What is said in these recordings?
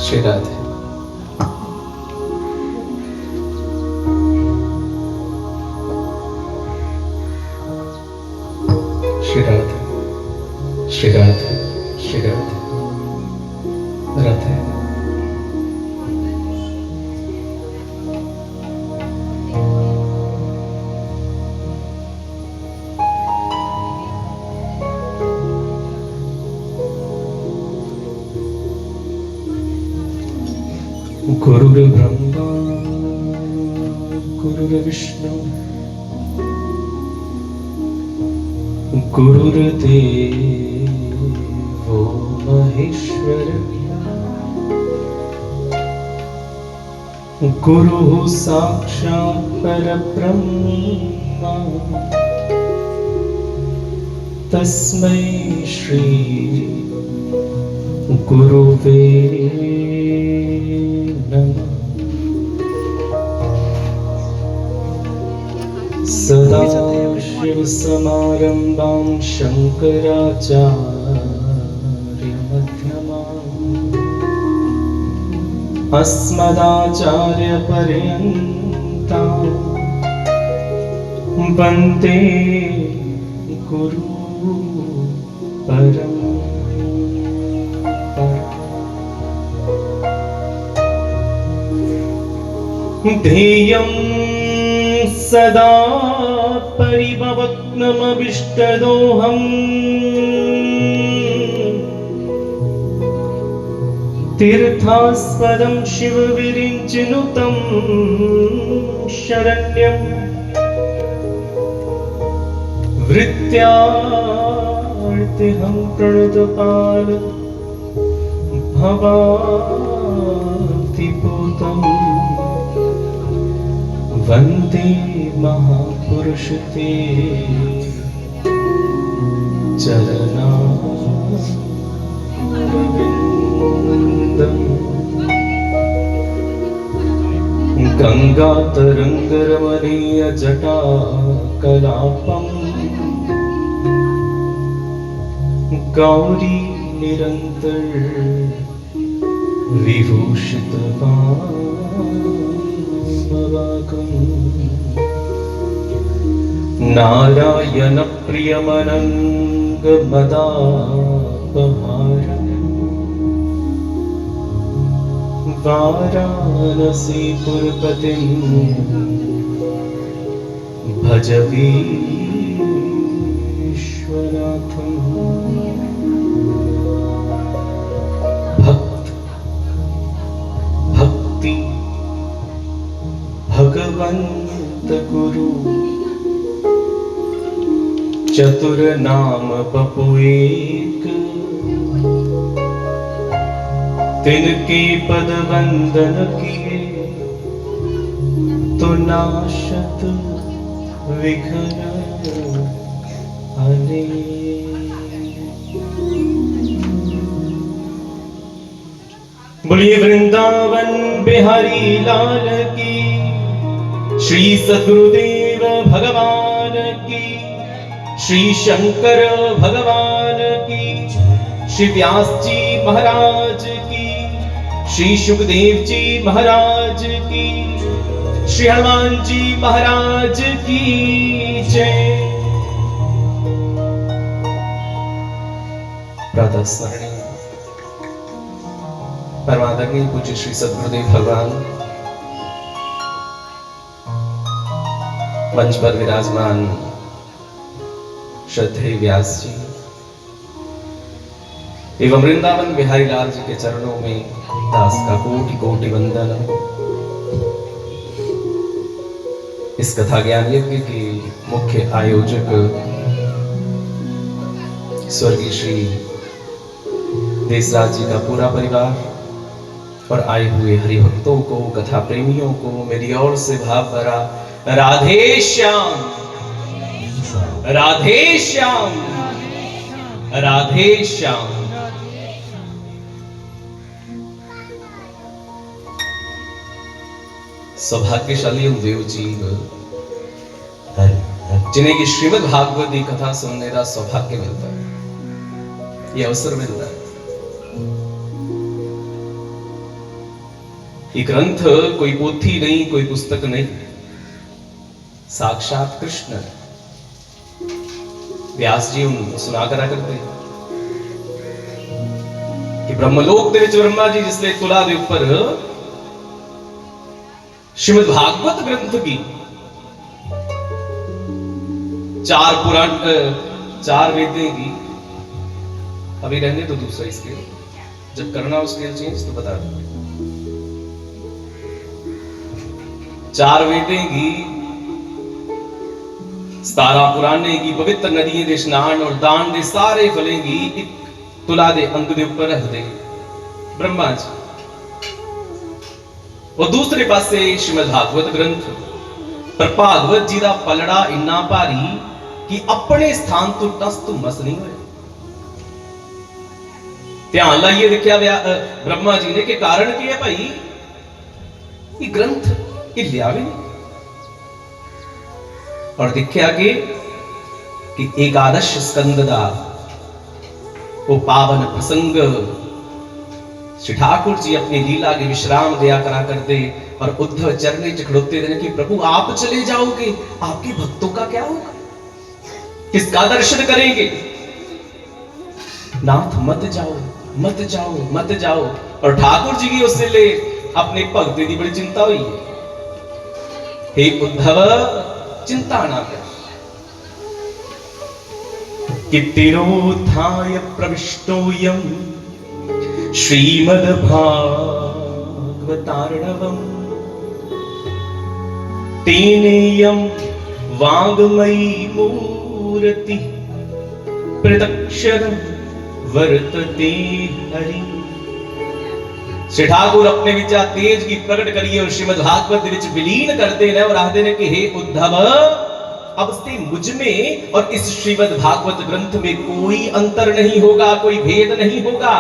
श्री राधे। श्री राधे, श्री राधे, श्री राधे, राधे। गुरुर्ब्रह्मा गुरुर्विष्णु गुरुर्देवो महेश्वर गुरुः साक्षात् परब्रह्म तस्मै श्री गुरुवे नमः। सदाशिवसमारम्भां शङ्कराचार्यमध्यमाम् अस्मदाचार्यपर्यन्तां वन्दे गुरुपरम्पराम्। ध्येयं सदा परिभवग्नमभिष्टदोहम् तीर्थास्पदं शिवविरिञ्चिनुतं शरण्यं वृत्यार्तिहं प्रणतपाल भवातिपूतम् वन्दे महापुरुष ते चरणारविन्दम्। गङ्गातरङ्गरमणीय जटाकलापम् गौरी निरन्तर नारायण प्रियमनङ्गमदापहारम् वाराणसीपुरपतिं भज विश्वनाथम्। भक्ति भगवंत गुरु चतुर नाम पपु एक तिनके पद वंदन किए तो नाशत विघ्न अनेक। बोलिए वृंदावन बिहारी लाल की, श्री सद्गुरुदेव भगवान की, श्री शंकर भगवान की, श्री व्यास जी महाराज की, श्री सुखदेव जी महाराज की, श्री हनुमान जी महाराज की जय। प्रातः स्मरणीय परमादरणीय पूज्य श्री सद्गुरुदेव भगवान मंच पर विराजमान श्रद्धेय व्यास जी एवं वृंदावन बिहारी लाल जी के चरणों में दास का कोटि कोटि वंदन। इस कथा ज्ञान यज्ञ के मुख्य आयोजक स्वर्गीय श्री देशराज जी का पूरा परिवार और आए हुए हरिभक्तों को, कथा प्रेमियों को मेरी ओर से भाव भरा राधे श्याम, राधे श्याम, राधे श्याम। सौभाग्यशाली उन देव जीव जिन्हें की श्रीमद् भागवत की कथा सुनने का सौभाग्य मिलता है, ये अवसर मिलता है। ये ग्रंथ कोई पोथी नहीं, कोई पुस्तक नहीं, साक्षात कृष्ण। व्यास जी उन सुना करा करते कि ब्रह्मलोक दे विच ब्रह्मा जी जिसले तुला दे ऊपर श्रीमद् भागवत ग्रंथ की चार पुराण, चार वेदें की, अभी रहने तो दूसरा स्केल, जब करना हो स्केल चेंज तो बता दो। चार वेदें की, 17 पुराने की, पवित्र नदियों के स्नान और दान दे सारे फलें की एक तुला दे अंग दे ऊपर रख दे ब्रह्मा जी। और दूसरे पासे श्रीमद् भागवत ग्रंथ, पर भागवत जी का पलड़ा इन्ना भारी कि अपने स्थान तो टस तो मस नहीं हुए। ध्यान लाइए, देखिया ब्रह्मा जी ने कि कारण की है भाई, ये ग्रंथ ये लिया भी नहीं। और देखिया कि एकादश स्कंद दा वो पावन प्रसंग श्री ठाकुर जी अपनी लीला के विश्राम दिया करा करते और उद्धव चरणे च खड़ोते थे कि प्रभु आप चले जाओगे, आपके भक्तों का क्या होगा, किसका दर्शन करेंगे? नाथ मत जाओ, मत जाओ, मत जाओ। और ठाकुर जी की उससे ले अपने भक्ति की बड़ी चिंता हुई है। हे उद्धव चिंता ना कर, कि तिरोधाय प्रविष्टोयम श्रीमद् भागवतार्णवम् तेनेयं वाङ्मयी मूर्ति प्रदक्षिणं वर्तते हरि। श्री ठाकुर अपने विचार तेज की प्रकट करिए और श्रीमद् भागवत विच विलीन करते हैं और आखते हैं कि हे उद्धव, अब से मुझ में और इस श्रीमद् भागवत ग्रंथ में कोई अंतर नहीं होगा, कोई भेद नहीं होगा।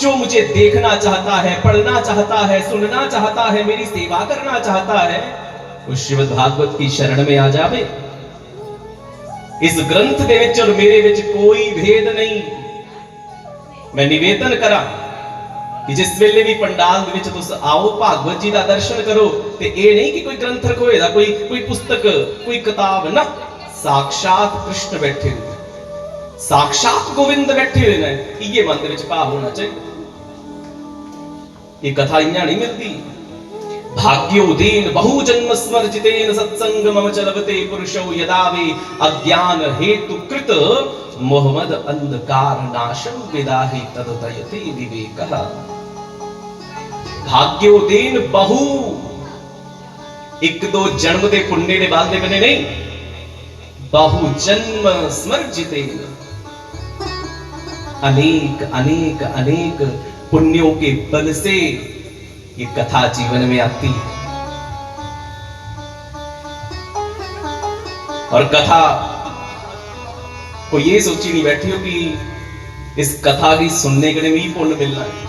जो मुझे देखना चाहता है, पढ़ना चाहता है, सुनना चाहता है, मेरी सेवा करना चाहता है, उस श्रीमद् भागवत की शरण में आ जावे। इस ग्रंथ दे विच और मेरे विच कोई भेद नहीं। मैं निवेदन करा कि जिस वेले भी पंडाल दे विच तुस आओ, भागवत जी का दर्शन करो, ते ए नहीं कि कोई ग्रंथ रखोए दा, कोई पुस्तक, कोई किताब ना, साक्षात कृष्ण बैठे हुए, साक्षात गोविंद बैठे हुए ने, ये मन दे विच भाव होना चाहिए। ये कथा इन्ना नहीं मिलती। भाग्योदीन बहुजन्म स्मर्जितेन सत्संग मम चलवते पुरुषो यदा वे अज्ञान हेतु कृत मोहम्मद अंधकार नाशम विदाहि तदतयते विवेकः। भाग्योदीन बहु एक दो जन्म दे पुण्य दे बाद दे बने नहीं, बहु जन्म स्मर्जितेन अनेक अनेक अनेक पुण्यों के बल से ये कथा जीवन में आती है। और कथा को ये सोची नहीं बैठी हो कि इस कथा की सुनने के लिए भी पुण्य मिलना है।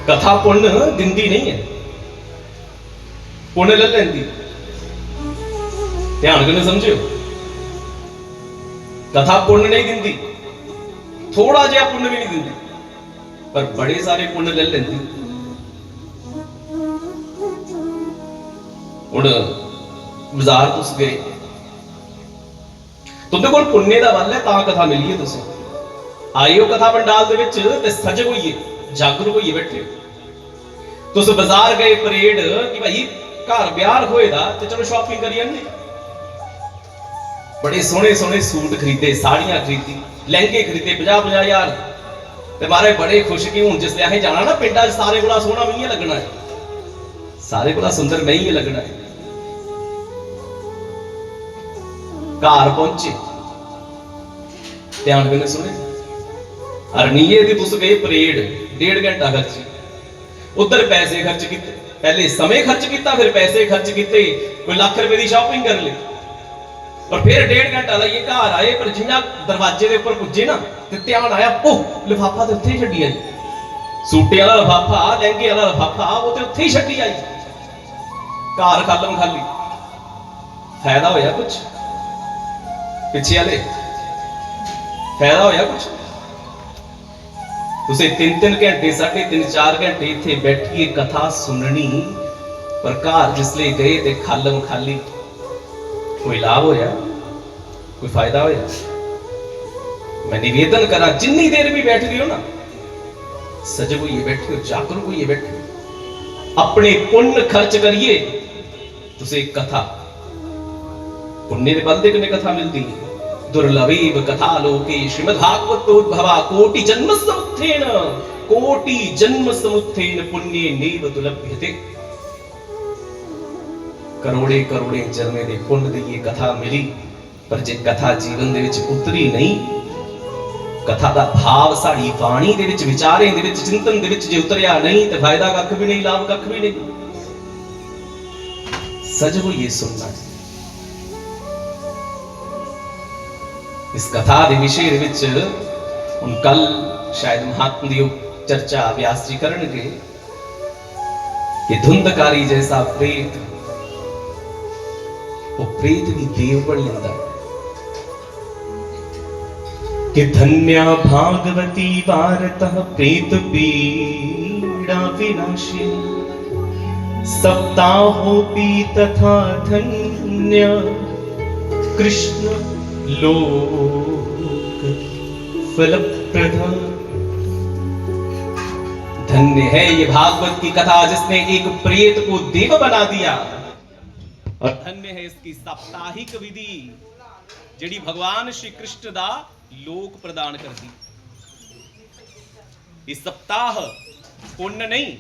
कथा पुण्य दिंदी नहीं है, पुण्य ले लेंदी। ध्यान करने समझो, कथा पुण्य नहीं दिंदी, थोड़ा जिहा पुण्य भी नहीं दिंदी, पर बड़े सारे पुण्य ले लेंदी। हुण बाजार तुस गए, तुंदे कोल पुण्य दा बल है, तां कथा मिली है। तुसीं आए हो कथा पंडाल दे विच ते सजग होइए, जागरूक होइए बैठे। तुस बाजार गए परेड कि भाई घर ब्याह होए दा ते चलो शॉपिंग करिए ने, बड़े सोहने सोहने सूट खरीदे, साड़ियां खरीदी, लहंगे खरीदे 50-50 हज़ार ते मारे बड़े खुश कि हुण जिसले असीं जाना ना पिंडां च, सारे कोला सोहना मैं ही लगना है, सारे कोला सुंदर मैं ही लगना है। घर पहुंचे, ध्यान करके सुने, अरनीए दी तुस गए परेड, 1.5 घंटा खर्ची, उधर पैसे खर्च किते, पहले समय खर्च किया, फिर पैसे खर्च किते, कोई लाख रुपए की शॉपिंग कर ली, और फिर 1.5 घंटा लाइए घर आए। पर जिन्ना दरवाजे के ऊपर पुजे ना, तो ध्यान आया, ओह लिफाफा तो उत्थे ही छड्डी आई, सूटे वाला लिफाफा, लहंगे वाला लिफाफा, वो तो उत्थे ही छड्डी आई, घर खालम खाली। फायदा होया कुछ? पिछे वाले फायदा होया कुछ? तुसे 3-3 घंटे 3.5-4 घंटे इत्थे बैठिए कथा सुननी, पर घर जिसले गए ते खालम खाली। कोई लाभ होया, कोई फायदा होया? मैं निवेदन करा, जिन्नी देर भी बैठ गए हो ना, सजग होइए बैठे हो, जागरूक होइए बैठे हो, अपने पुण्य खर्च करिए। तुसे कथा पुण्य दे बल दे कने कथा मिलती है। दुर्लभेव कथा लोके श्रीमद्भागवतोद्भवा कोटि जन्म समुत्थेन, कोटि जन्म समुत्थेन पुण्ये नेव दुर्लभ्यते। करोड़े करोड़े जन्मे दे पुण्य दी ये कथा मिली, पर जे कथा जीवन दे विच उतरी नहीं, कथा दा भाव साड़ी वाणी दे विच, विचारे दे विच, चिंतन दे विच जे उतरिया नहीं, ते फायदा कख भी नहीं, लाभ कख भी नहीं। सज हो ये सुनना। इस कथा दे विषय दे विच हुण कल शायद महात्मा दी चर्चा व्यास जी करनगे कि धुंधकारी जैसा प्रेत, वो प्रेत भी देव बन लेंदा है। कि धन्या भागवती वार्ता प्रेत पीड़ा विनाशिनी, सप्ताहोपि तथा धन्य कृष्ण लोक फलप्रदा। धन्य है ये भागवत की कथा जिसने एक प्रेत को देव बना दिया, और धन्य है इसकी साप्ताहिक विधि जिहड़ी भगवान श्री कृष्ण दा लोक प्रदान कर दी। इस सप्ताह पुण्य नहीं,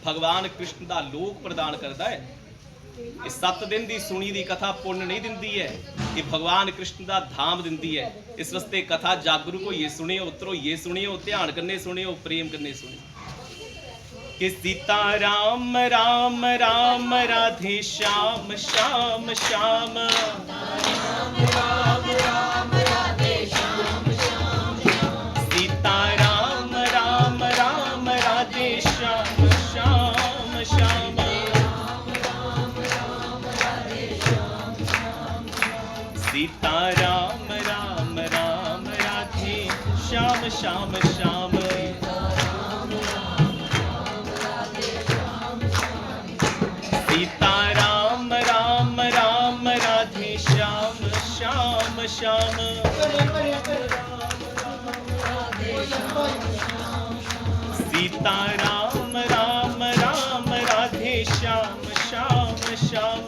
भगवान कृष्ण दा लोक प्रदान करता है। इस 7 दिन दी सुनी दी कथा पुण्य नहीं दिंदी है, कि भगवान कृष्ण दा धाम दिंदी है। इस वास्ते कथा जागरूक होइए सुनियो, उतरो ये सुनियो, ध्यान करने सुनियो, प्रेम करने सुनियो। कि सीता राम राम राम राधे श्याम श्याम श्याम, राम राम राधे श्याम श्याम, सीता राम राम राम राधे श्याम श्याम श्याम, सीता राम राम राम राधे श्याम श्याम श्याम, सीता राम राम राम राधे श्याम श्याम श्याम, सीता राम राम राम राधे श्याम श्याम श्याम,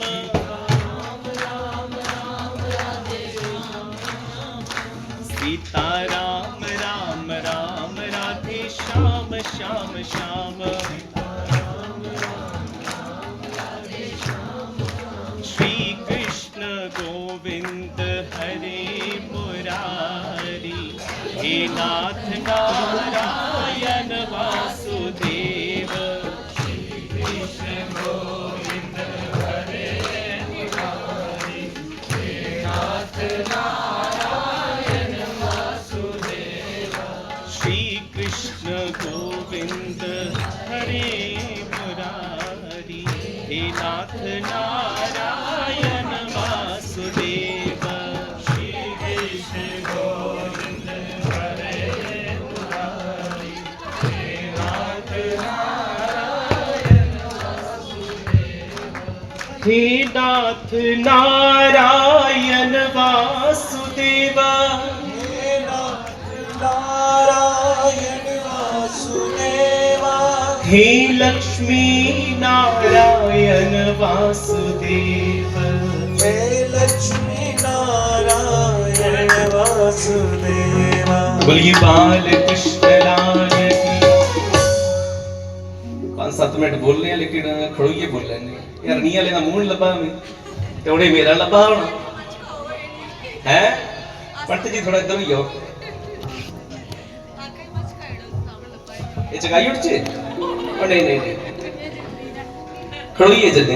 सीता राम राम राम राधे श्याम श्याम श्याम, श्री कृष्ण गोविंद हरे मुरारी, हे नाथ नारायण वासुदेव, श्री कृष्ण गोविंद हरे मुरारी, हे नाथ नारायण वासुदेव, श्री कृष्ण गोविंद हरे मुरारी, हे नाथ नारायण वासुदेव, श्री कृष्ण गोविंद हरे मुरारी, हे नाथ नारायण वासुदेव, हे नाथ नारायण वासुदेव, हे नाथ नारायण वासुदेव, हे लक्ष्मी नारायण वासुदेव, हे लक्ष्मी नारायण वासुदेव, बोलिए बाल कृष्ण लाल की। 5-7 मिनट बोलने हैं, लेकिन खड़ोइए बोल लेंगे यार। नी वाले का मूंह लब्भा में ते उड़े मेरा लब्भा होना है। पंत जी थोड़ा इधर ही आओ, ये चगाई उठ चे। नहीं नहीं नहीं खड़ोइए जल्दी।